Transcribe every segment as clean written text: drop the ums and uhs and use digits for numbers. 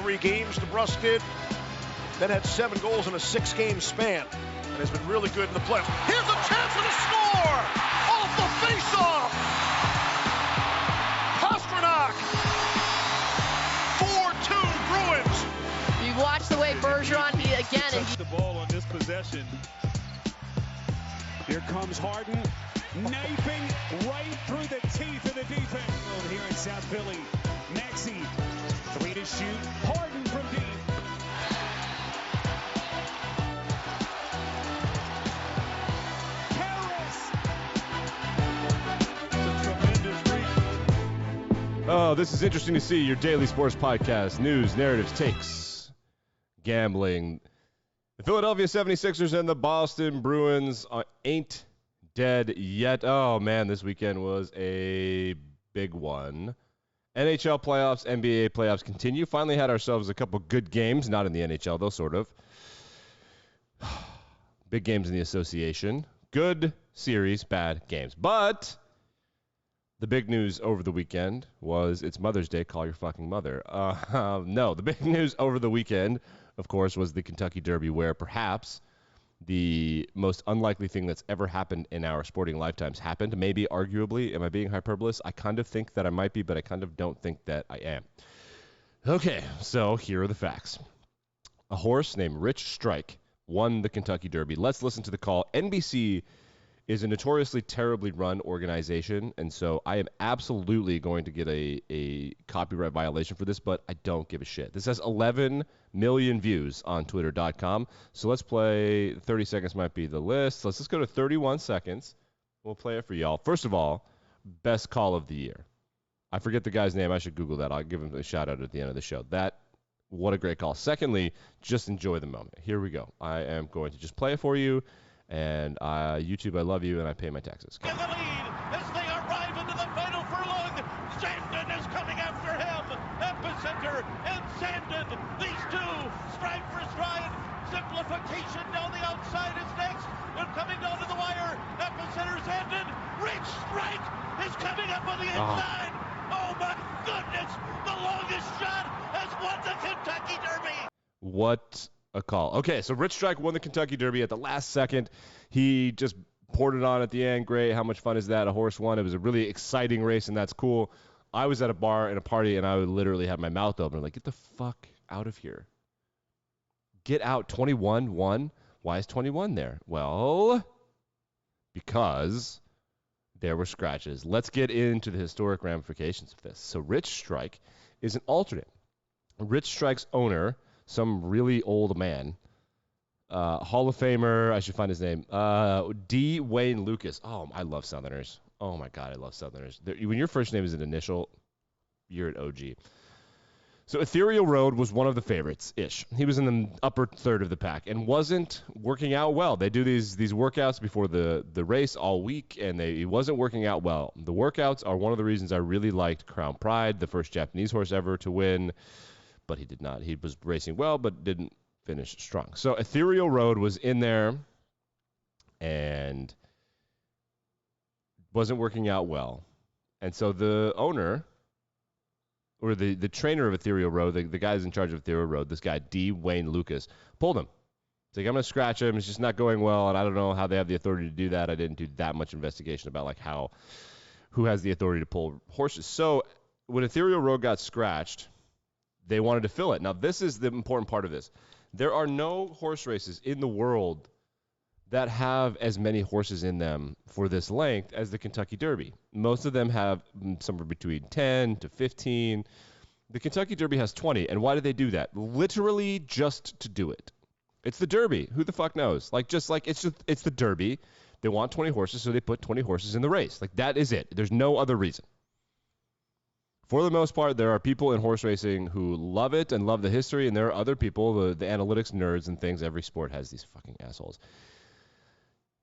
3 games DeBrusque did, then had 7 goals in a 6-game span, and has been really good in the playoffs. Here's a chance for the score! Off the faceoff! Pastrnak! 4-2 Bruins! You watch the way Bergeron, touched the ball on this possession. Here comes Harden, knifing right through the teeth of the defense. Here in South Philly, Maxey, 3 to shoot, Harden from deep. Oh, this is interesting to see. Your daily sports podcast, news, narratives, takes, gambling. The Philadelphia 76ers and the Boston Bruins ain't dead yet. Oh, man, this weekend was a big one. NHL playoffs, NBA playoffs continue. Finally had ourselves a couple good games. Not in the NHL, though, sort of. Big games in the association. Good series, bad games. But the big news over the weekend was it's Mother's Day. Call your fucking mother. No, the big news over the weekend, of course, was the Kentucky Derby, where perhaps the most unlikely thing that's ever happened in our sporting lifetimes happened. Maybe, arguably. Am I being hyperbolous? I kind of think that I might be, but I kind of don't think that I am. Okay, so here are the facts. A horse named Rich Strike won the Kentucky Derby. Let's listen to the call. NBC is a notoriously terribly run organization, and so I am absolutely going to get a copyright violation for this, but I don't give a shit. This has 11 million views on Twitter.com, so let's play. 30 seconds might be the list. Let's just go to 31 seconds. We'll play it for y'all. First of all, best call of the year. I forget the guy's name. I should Google that. I'll give him a shout-out at the end of the show. What a great call. Secondly, just enjoy the moment. Here we go. I am going to just play it for you. And YouTube, I love you, and I pay my taxes. In the lead as they arrive into the final furlong. Sandin is coming after him. Epicenter and Sandin. These two stride for stride. Simplification down the outside is next. They're coming down to the wire. Epicenter, Sandin. Rich Strike is coming up on the inside. Oh my goodness. The longest shot has won the Kentucky Derby. What a call. Okay, so Rich Strike won the Kentucky Derby at the last second. He just poured it on at the end. Great. How much fun is that? A horse won. It was a really exciting race, and that's cool. I was at a bar in a party, and I would literally have my mouth open. Like, get the fuck out of here. Get out. 21 won. Why is 21 there? Well, because there were scratches. Let's get into the historic ramifications of this. So Rich Strike is an alternate. Rich Strike's owner, some really old man, Hall of Famer, I should find his name, D. Wayne Lucas. Oh, I love Southerners. Oh, my God, I love Southerners. When your first name is an initial, you're an OG. So Ethereal Road was one of the favorites-ish. He was in the upper third of the pack and wasn't working out well. They do these workouts before the race all week, and he wasn't working out well. The workouts are one of the reasons I really liked Crown Pride, the first Japanese horse ever to win, but he did not. He was racing well, but didn't finish strong. So Ethereal Road was in there and wasn't working out well. And so the owner, or the trainer of Ethereal Road, the guy who's in charge of Ethereal Road, this guy, D. Wayne Lucas, pulled him. He's like, I'm going to scratch him. It's just not going well, and I don't know how they have the authority to do that. I didn't do that much investigation about like who has the authority to pull horses. So when Ethereal Road got scratched, they wanted to fill it. Now, this is the important part of this. There are no horse races in the world that have as many horses in them for this length as the Kentucky Derby. Most of them have somewhere between 10 to 15. The Kentucky Derby has 20. And why do they do that? Literally just to do it. It's the Derby. Who the fuck knows? It's the Derby. They want 20 horses, so they put 20 horses in the race. Like, that is it. There's no other reason. For the most part, there are people in horse racing who love it and love the history, and there are other people, the analytics nerds and things. Every sport has these fucking assholes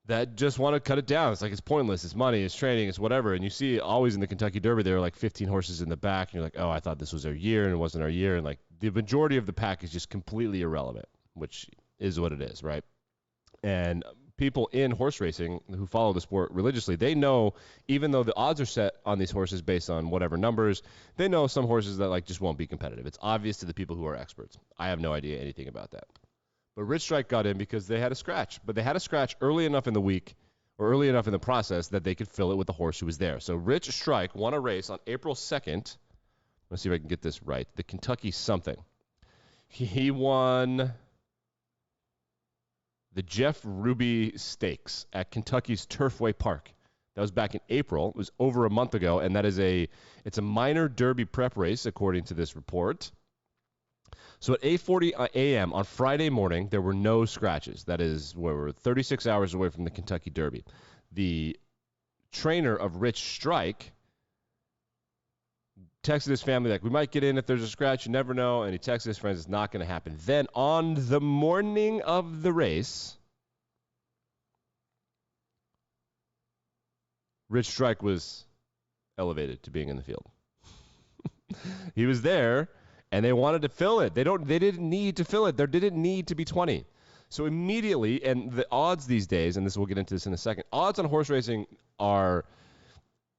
that just want to cut it down. It's like, it's pointless. It's money. It's training. It's whatever. And you see always in the Kentucky Derby, there are like 15 horses in the back, and you're like, oh, I thought this was our year, and it wasn't our year. And like the majority of the pack is just completely irrelevant, which is what it is, right? And people in horse racing who follow the sport religiously, they know, even though the odds are set on these horses based on whatever numbers, they know some horses that like just won't be competitive. It's obvious to the people who are experts. I have no idea anything about that. But Rich Strike got in because they had a scratch. But they had a scratch early enough in the week or early enough in the process that they could fill it with the horse who was there. So Rich Strike won a race on April 2nd. Let's see if I can get this right. The Kentucky something. He won the Jeff Ruby Stakes at Kentucky's Turfway Park. That was back in April. It was over a month ago, and that is it's a minor derby prep race, according to this report. So at 8:40 a.m. on Friday morning, there were no scratches. That is, we're 36 hours away from the Kentucky Derby. The trainer of Rich Strike texted his family, like, we might get in if there's a scratch, you never know, and he texted his friends, it's not going to happen. Then on the morning of the race, Rich Strike was elevated to being in the field. He was there, and they wanted to fill it. They didn't need to fill it. There didn't need to be 20. So immediately, and the odds these days, and we'll get into this in a second, odds on horse racing are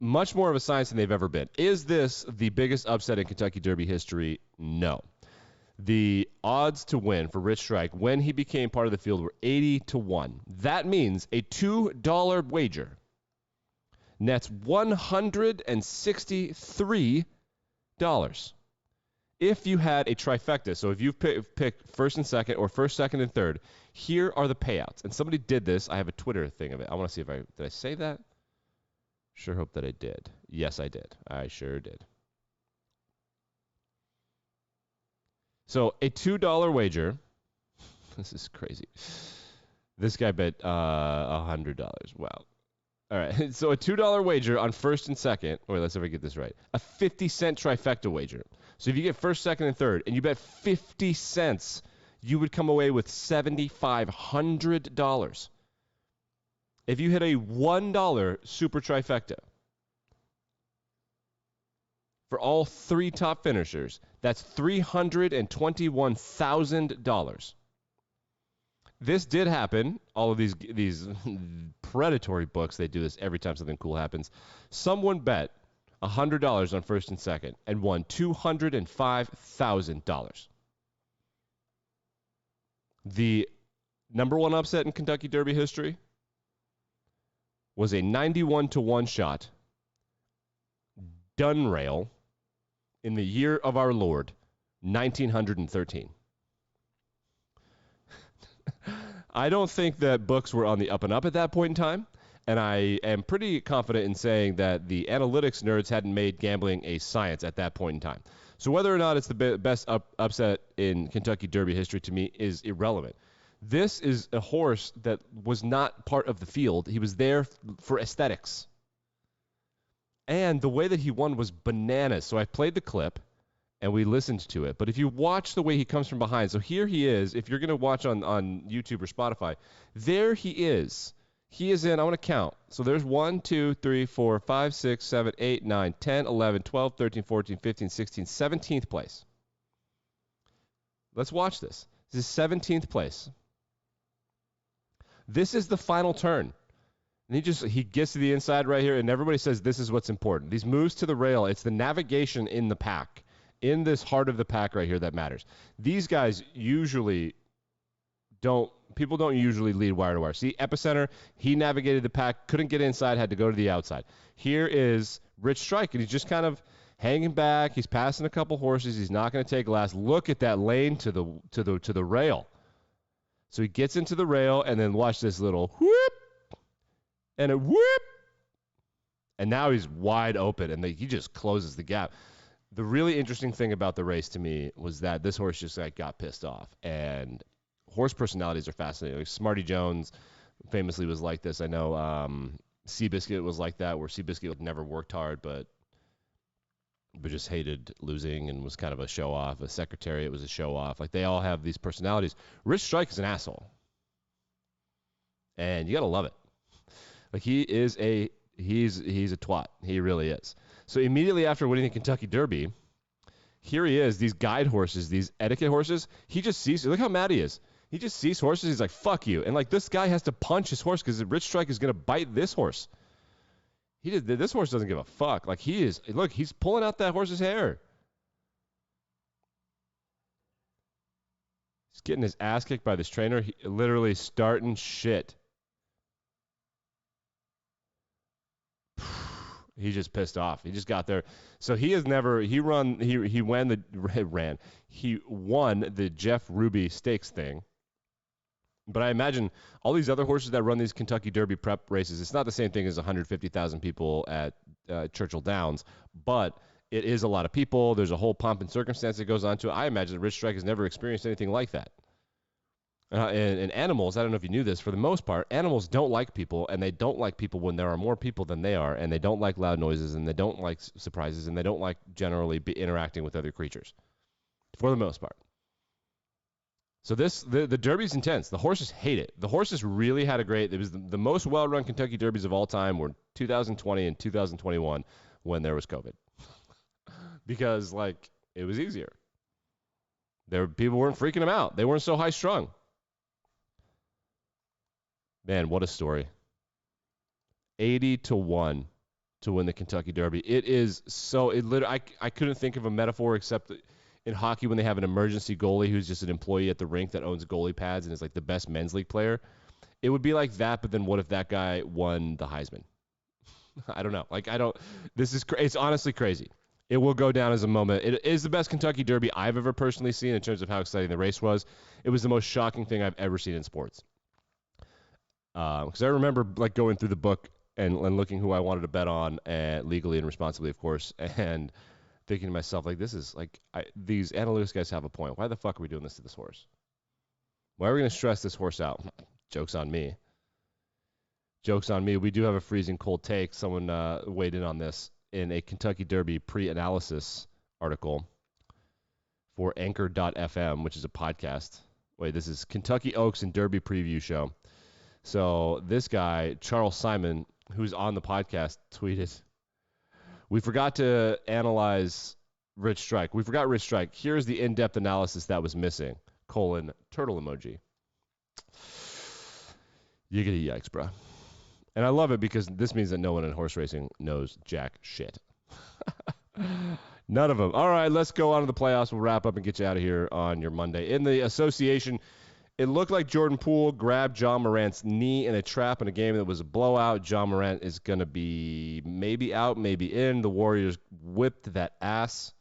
much more of a science than they've ever been. Is this the biggest upset in Kentucky Derby history? No. The odds to win for Rich Strike when he became part of the field were 80-1. That means a $2 wager nets $163 if you had a trifecta. So if you picked first and second or first, second, and third, here are the payouts. And somebody did this. I have a Twitter thing of it. I want to see did I save that? Sure hope that I did. Yes, I did. I sure did. So a $2 wager. This is crazy. This guy bet $100. Wow. All right. So a $2 wager on first and second. Wait, let's see if I get this right. A 50-cent trifecta wager. So if you get first, second, and third, and you bet 50 cents, you would come away with $7,500. If you hit a $1 super trifecta for all three top finishers, that's $321,000. This did happen. All of these predatory books, they do this every time something cool happens. Someone bet $100 on first and second and won $205,000. The number one upset in Kentucky Derby history was a 91-1 shot, Dunrail, in the year of our Lord, 1913. I don't think that books were on the up and up at that point in time, and I am pretty confident in saying that the analytics nerds hadn't made gambling a science at that point in time. So whether or not it's the best upset in Kentucky Derby history to me is irrelevant. This is a horse that was not part of the field. He was there for aesthetics. And the way that he won was bananas. So I played the clip, and we listened to it. But if you watch the way he comes from behind, so here he is. If you're going to watch on YouTube or Spotify, there he is. He is in, I want to count. So there's 1, 2, 3, 4, 5, 6, 7, 8, 9, 10, 11, 12, 13, 14, 15, 16, 17th place. Let's watch this. This is 17th place. This is the final turn. And he gets to the inside right here, and everybody says this is what's important. These moves to the rail, it's the navigation in the pack, in this heart of the pack right here that matters. These guys usually people don't usually lead wire to wire. See, Epicenter, he navigated the pack, couldn't get inside, had to go to the outside. Here is Rich Strike, and he's just kind of hanging back. He's passing a couple horses. He's not going to take last. Look at that lane to the rail. So he gets into the rail, and then watch this little whoop, and a whoop, and now he's wide open, and he just closes the gap. The really interesting thing about the race to me was that this horse just got pissed off, and horse personalities are fascinating. Like Smarty Jones famously was like this. I know Seabiscuit was like that, where Seabiscuit never worked hard, but just hated losing and was kind of a show-off. A Secretariat was a show-off. Like, they all have these personalities. Rich Strike is an asshole, and you got to love it. Like, he's a twat. He really is. So immediately after winning the Kentucky Derby, here he is, these guide horses, these etiquette horses, he just sees, look how mad he is. He just sees horses. He's like, fuck you. And, like, this guy has to punch his horse because Rich Strike is going to bite this horse. This horse doesn't give a fuck. Like, he's pulling out that horse's hair. He's getting his ass kicked by this trainer. Literally starting shit. He's just pissed off. He just got there. So he won the Jeff Ruby Stakes thing. But I imagine all these other horses that run these Kentucky Derby prep races, it's not the same thing as 150,000 people at Churchill Downs, but it is a lot of people. There's a whole pomp and circumstance that goes on to it. I imagine that Rich Strike has never experienced anything like that. And animals, I don't know if you knew this, for the most part, animals don't like people, and they don't like people when there are more people than they are, and they don't like loud noises, and they don't like surprises, and they don't like generally interacting with other creatures, for the most part. So the Derby's intense. The horses hate it. The horses really had it was the most well-run Kentucky Derbies of all time were 2020 and 2021 when there was COVID. Because, like, it was easier. People weren't freaking them out. They weren't so high-strung. Man, what a story. 80-1 to win the Kentucky Derby. It is so, I couldn't think of a metaphor except in hockey when they have an emergency goalie who's just an employee at the rink that owns goalie pads and is like the best men's league player. It would be like that, but then what if that guy won the Heisman? I don't know. It's honestly crazy. It will go down as a moment. It is the best Kentucky Derby I've ever personally seen in terms of how exciting the race was. It was the most shocking thing I've ever seen in sports. Because I remember like going through the book and looking who I wanted to bet on, legally and responsibly, of course, and thinking to myself, like, this is like these analytics guys have a point. Why the fuck are we doing this to this horse? Why are we going to stress this horse out? Joke's on me. Joke's on me. We do have a freezing cold take. Someone weighed in on this in a Kentucky Derby pre-analysis article for Anchor.fm, which is a podcast. This is Kentucky Oaks and Derby preview show. So this guy, Charles Simon, who's on the podcast, tweeted, "We forgot to analyze Rich Strike. We forgot Rich Strike. Here's the in-depth analysis that was missing, : turtle emoji." Yiggity yikes, bro. And I love it because this means that no one in horse racing knows jack shit. None of them. All right, let's go on to the playoffs. We'll wrap up and get you out of here on your Monday. In the association, it looked like Jordan Poole grabbed John Morant's knee in a trap in a game that was a blowout. John Morant is going to be maybe out, maybe in. The Warriors whipped that ass.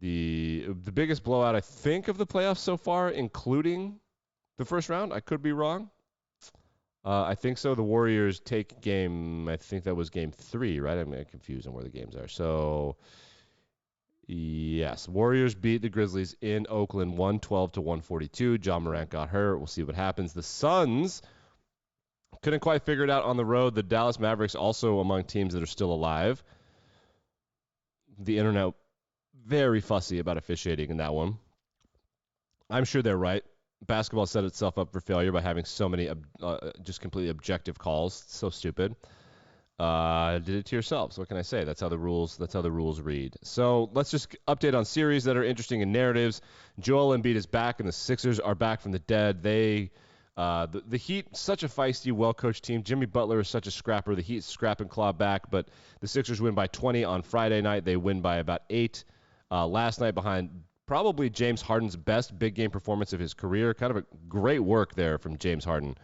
The biggest blowout, I think, of the playoffs so far, including the first round. I could be wrong. I think so. The Warriors take game, I think that was game 3, right? I'm confused on where the games are. So, yes, Warriors beat the Grizzlies in Oakland 112-142. John Morant got hurt. We'll see what happens. The Suns couldn't quite figure it out on the road. The Dallas Mavericks also among teams that are still alive. The internet very fussy about officiating in that one. I'm sure they're right. Basketball set itself up for failure by having so many just completely objective calls. So stupid. Did it to yourselves. What can I say? That's how the rules read. So let's just update on series that are interesting in narratives. Joel Embiid is back, and the Sixers are back from the dead. The Heat, such a feisty, well-coached team. Jimmy Butler is such a scrapper. The Heat scrap and claw back, but the Sixers win by 20 on Friday night. They win by about 8 last night behind probably James Harden's best big game performance of his career. Kind of a great work there from James Harden.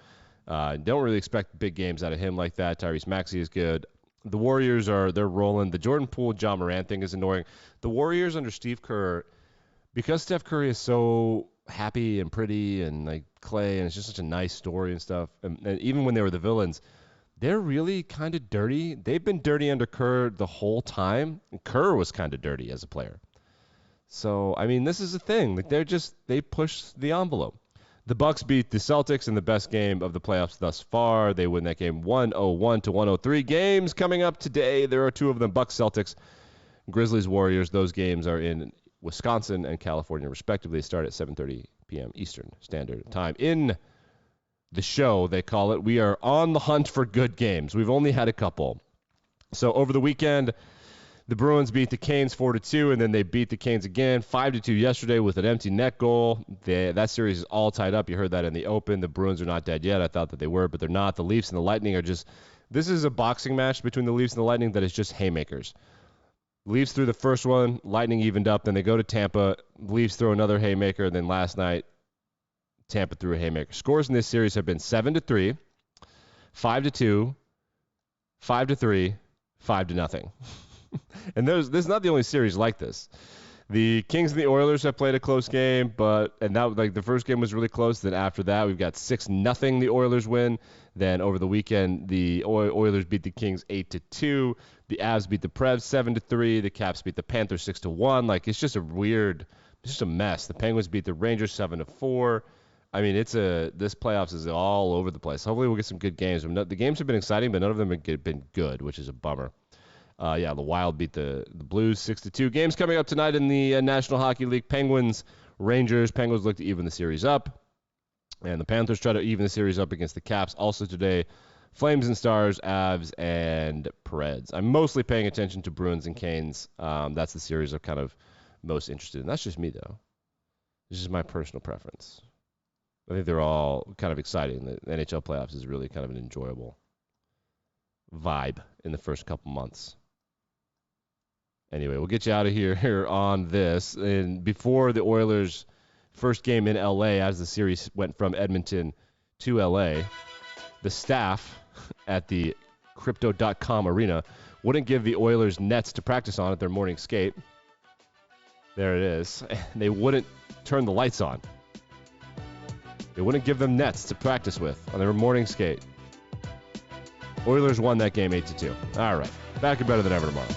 Don't really expect big games out of him like that. Tyrese Maxey is good. The Warriors they're rolling. The Jordan Poole, John Morant thing is annoying. The Warriors under Steve Kerr, because Steph Curry is so happy and pretty and like Clay, and it's just such a nice story and stuff. And even when they were the villains, they're really kind of dirty. They've been dirty under Kerr the whole time. And Kerr was kind of dirty as a player. So, I mean, this is a thing. Like they push the envelope. The Bucks beat the Celtics in the best game of the playoffs thus far. They win that game 101-103. Games coming up today. There are 2 of them, Bucks, Celtics, Grizzlies, Warriors. Those games are in Wisconsin and California, respectively. They start at 7:30 p.m. Eastern Standard Time. In the show, they call it, we are on the hunt for good games. We've only had a couple. So over the weekend, The Bruins beat the Canes 4-2, and then they beat the Canes again 5-2 yesterday with an empty net goal. That series is all tied up. You heard that in the open. The Bruins are not dead yet. I thought that they were, but they're not. The Leafs and the Lightning are just – this is a boxing match between the Leafs and the Lightning that is just haymakers. Leafs threw the first one. Lightning evened up. Then they go to Tampa. Leafs throw another haymaker. And then last night, Tampa threw a haymaker. Scores in this series have been 7-3, 5-2, 5-3, 5-0. And there's not the only series like this. The Kings and the Oilers have played a close game, the first game was really close. Then after that, we've got 6-0 the Oilers win. Then over the weekend, the Oilers beat the Kings 8-2. The Avs beat the Prevs 7-3. The Caps beat the Panthers 6-1. It's just a mess. The Penguins beat the Rangers 7-4. I mean, this playoffs is all over the place. Hopefully we'll get some good games. The games have been exciting, but none of them have been good, which is a bummer. The Wild beat the Blues 6-2. Games coming up tonight in the National Hockey League. Penguins, Rangers. Penguins look to even the series up. And the Panthers try to even the series up against the Caps. Also today, Flames and Stars, Avs, and Preds. I'm mostly paying attention to Bruins and Canes. That's the series I'm kind of most interested in. That's just me, though. This is my personal preference. I think they're all kind of exciting. The NHL playoffs is really kind of an enjoyable vibe in the first couple months. Anyway, we'll get you out of here on this. And before the Oilers' first game in L.A., as the series went from Edmonton to L.A., the staff at the Crypto.com arena wouldn't give the Oilers nets to practice on at their morning skate. There it is. They wouldn't turn the lights on. They wouldn't give them nets to practice with on their morning skate. Oilers won that game 8-2. All right. Back and better than ever tomorrow.